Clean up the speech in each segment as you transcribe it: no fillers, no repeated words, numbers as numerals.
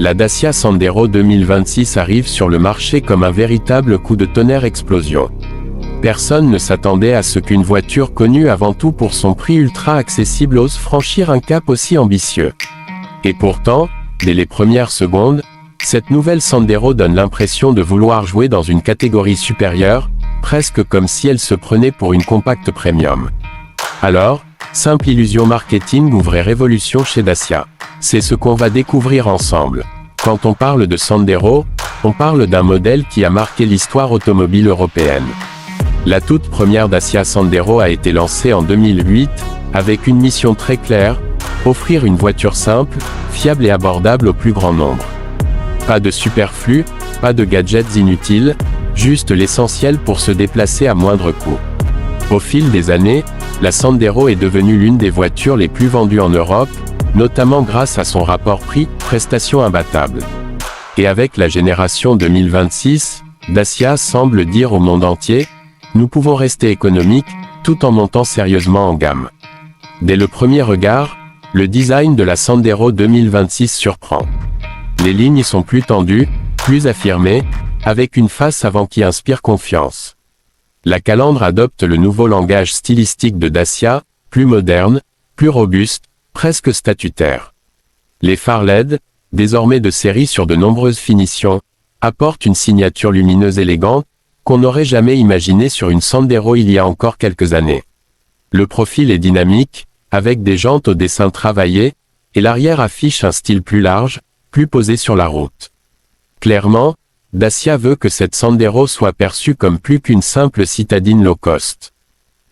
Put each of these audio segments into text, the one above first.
La Dacia Sandero 2026 arrive sur le marché comme un véritable coup de tonnerre explosion. Personne ne s'attendait à ce qu'une voiture connue avant tout pour son prix ultra accessible ose franchir un cap aussi ambitieux. Et pourtant, dès les premières secondes, cette nouvelle Sandero donne l'impression de vouloir jouer dans une catégorie supérieure, presque comme si elle se prenait pour une compacte premium. Alors, simple illusion marketing ou vraie révolution chez Dacia? C'est ce qu'on va découvrir ensemble. Quand on parle de Sandero, on parle d'un modèle qui a marqué l'histoire automobile européenne. La toute première Dacia Sandero a été lancée en 2008, avec une mission très claire, offrir une voiture simple, fiable et abordable au plus grand nombre. Pas de superflu, pas de gadgets inutiles, juste l'essentiel pour se déplacer à moindre coût. Au fil des années, la Sandero est devenue l'une des voitures les plus vendues en Europe, notamment grâce à son rapport prix-prestation imbattable. Et avec la génération 2026, Dacia semble dire au monde entier: nous pouvons rester économiques, tout en montant sérieusement en gamme. Dès le premier regard, le design de la Sandero 2026 surprend. Les lignes sont plus tendues, plus affirmées, avec une face avant qui inspire confiance. La calandre adopte le nouveau langage stylistique de Dacia, plus moderne, plus robuste, presque statutaire. Les phares LED, désormais de série sur de nombreuses finitions, apportent une signature lumineuse élégante, qu'on n'aurait jamais imaginé sur une Sandero il y a encore quelques années. Le profil est dynamique, avec des jantes au dessin travaillé, et l'arrière affiche un style plus large, plus posé sur la route. Clairement, Dacia veut que cette Sandero soit perçue comme plus qu'une simple citadine low cost.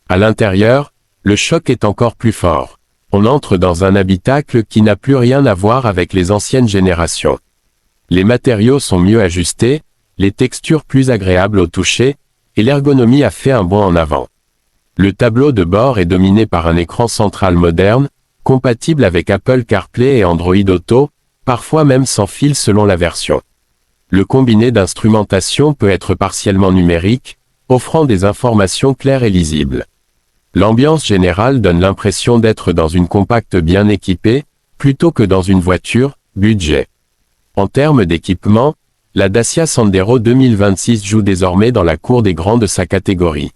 À l'intérieur, le choc est encore plus fort. On entre dans un habitacle qui n'a plus rien à voir avec les anciennes générations. Les matériaux sont mieux ajustés, les textures plus agréables au toucher, et l'ergonomie a fait un bond en avant. Le tableau de bord est dominé par un écran central moderne, compatible avec Apple CarPlay et Android Auto, parfois même sans fil selon la version. Le combiné d'instrumentation peut être partiellement numérique, offrant des informations claires et lisibles. L'ambiance générale donne l'impression d'être dans une compacte bien équipée, plutôt que dans une voiture budget. En termes d'équipement, la Dacia Sandero 2026 joue désormais dans la cour des grands de sa catégorie.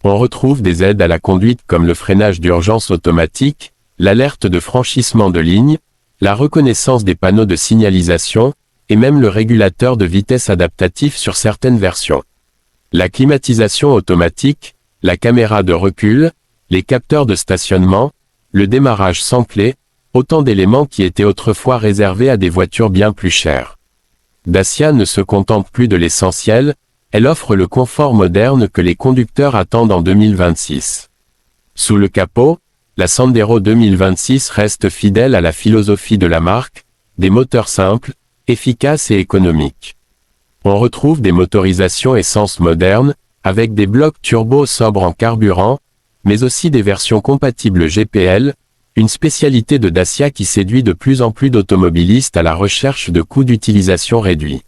On retrouve des aides à la conduite comme le freinage d'urgence automatique, l'alerte de franchissement de ligne, la reconnaissance des panneaux de signalisation, et même le régulateur de vitesse adaptatif sur certaines versions. La climatisation automatique, la caméra de recul, les capteurs de stationnement, le démarrage sans clé, autant d'éléments qui étaient autrefois réservés à des voitures bien plus chères. Dacia ne se contente plus de l'essentiel, elle offre le confort moderne que les conducteurs attendent en 2026. Sous le capot, la Sandero 2026 reste fidèle à la philosophie de la marque, des moteurs simples, efficaces et économiques. On retrouve des motorisations essence modernes, avec des blocs turbo sobres en carburant, mais aussi des versions compatibles GPL, une spécialité de Dacia qui séduit de plus en plus d'automobilistes à la recherche de coûts d'utilisation réduits.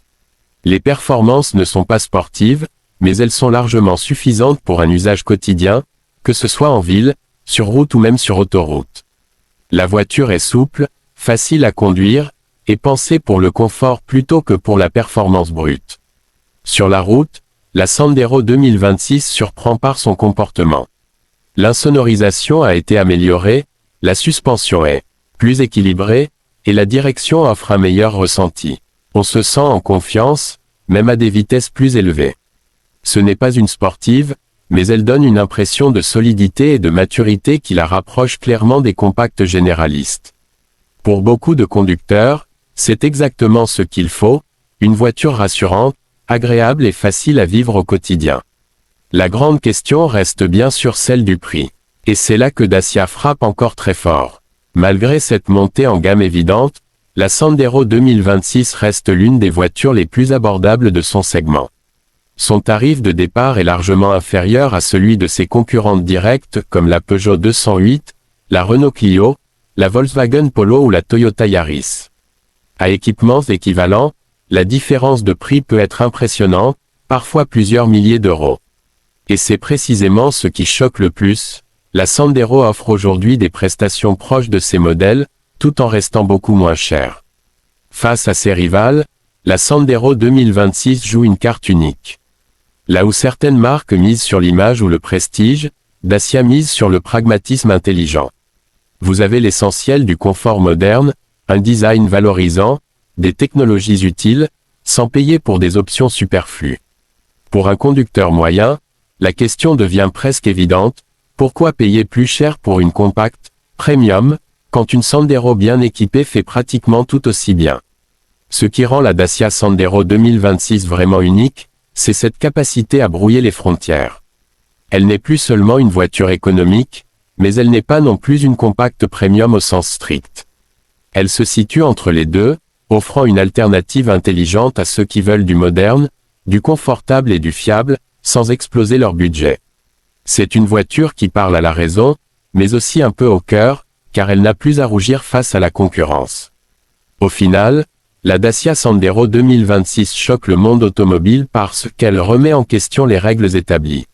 Les performances ne sont pas sportives, mais elles sont largement suffisantes pour un usage quotidien, que ce soit en ville, sur route ou même sur autoroute. La voiture est souple, facile à conduire, et pensée pour le confort plutôt que pour la performance brute. Sur la route, la Sandero 2026 surprend par son comportement. L'insonorisation a été améliorée, la suspension est plus équilibrée, et la direction offre un meilleur ressenti. On se sent en confiance, même à des vitesses plus élevées. Ce n'est pas une sportive, mais elle donne une impression de solidité et de maturité qui la rapproche clairement des compacts généralistes. Pour beaucoup de conducteurs, c'est exactement ce qu'il faut, une voiture rassurante, agréable et facile à vivre au quotidien. La grande question reste bien sûr celle du prix. Et c'est là que Dacia frappe encore très fort. Malgré cette montée en gamme évidente, la Sandero 2026 reste l'une des voitures les plus abordables de son segment. Son tarif de départ est largement inférieur à celui de ses concurrentes directes comme la Peugeot 208, la Renault Clio, la Volkswagen Polo ou la Toyota Yaris. À équipements équivalents, la différence de prix peut être impressionnante, parfois plusieurs milliers d'euros. Et c'est précisément ce qui choque le plus. La Sandero offre aujourd'hui des prestations proches de ces modèles, tout en restant beaucoup moins chère. Face à ses rivales, la Sandero 2026 joue une carte unique. Là où certaines marques misent sur l'image ou le prestige, Dacia mise sur le pragmatisme intelligent. Vous avez l'essentiel du confort moderne, un design valorisant, des technologies utiles, sans payer pour des options superflues. Pour un conducteur moyen, la question devient presque évidente, pourquoi payer plus cher pour une compacte, premium, quand une Sandero bien équipée fait pratiquement tout aussi bien? Ce qui rend la Dacia Sandero 2026 vraiment unique, c'est cette capacité à brouiller les frontières. Elle n'est plus seulement une voiture économique, mais elle n'est pas non plus une compacte premium au sens strict. Elle se situe entre les deux, offrant une alternative intelligente à ceux qui veulent du moderne, du confortable et du fiable, sans exploser leur budget. C'est une voiture qui parle à la raison, mais aussi un peu au cœur, car elle n'a plus à rougir face à la concurrence. Au final, la Dacia Sandero 2026 choque le monde automobile parce qu'elle remet en question les règles établies.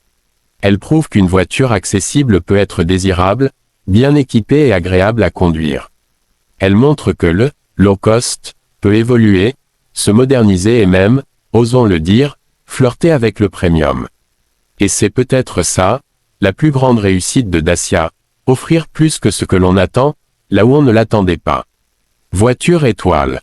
Elle prouve qu'une voiture accessible peut être désirable, bien équipée et agréable à conduire. Elle montre que le low cost peut évoluer, se moderniser et même, osons le dire, flirter avec le premium. Et c'est peut-être ça, la plus grande réussite de Dacia, offrir plus que ce que l'on attend, là où on ne l'attendait pas. Voiture étoile.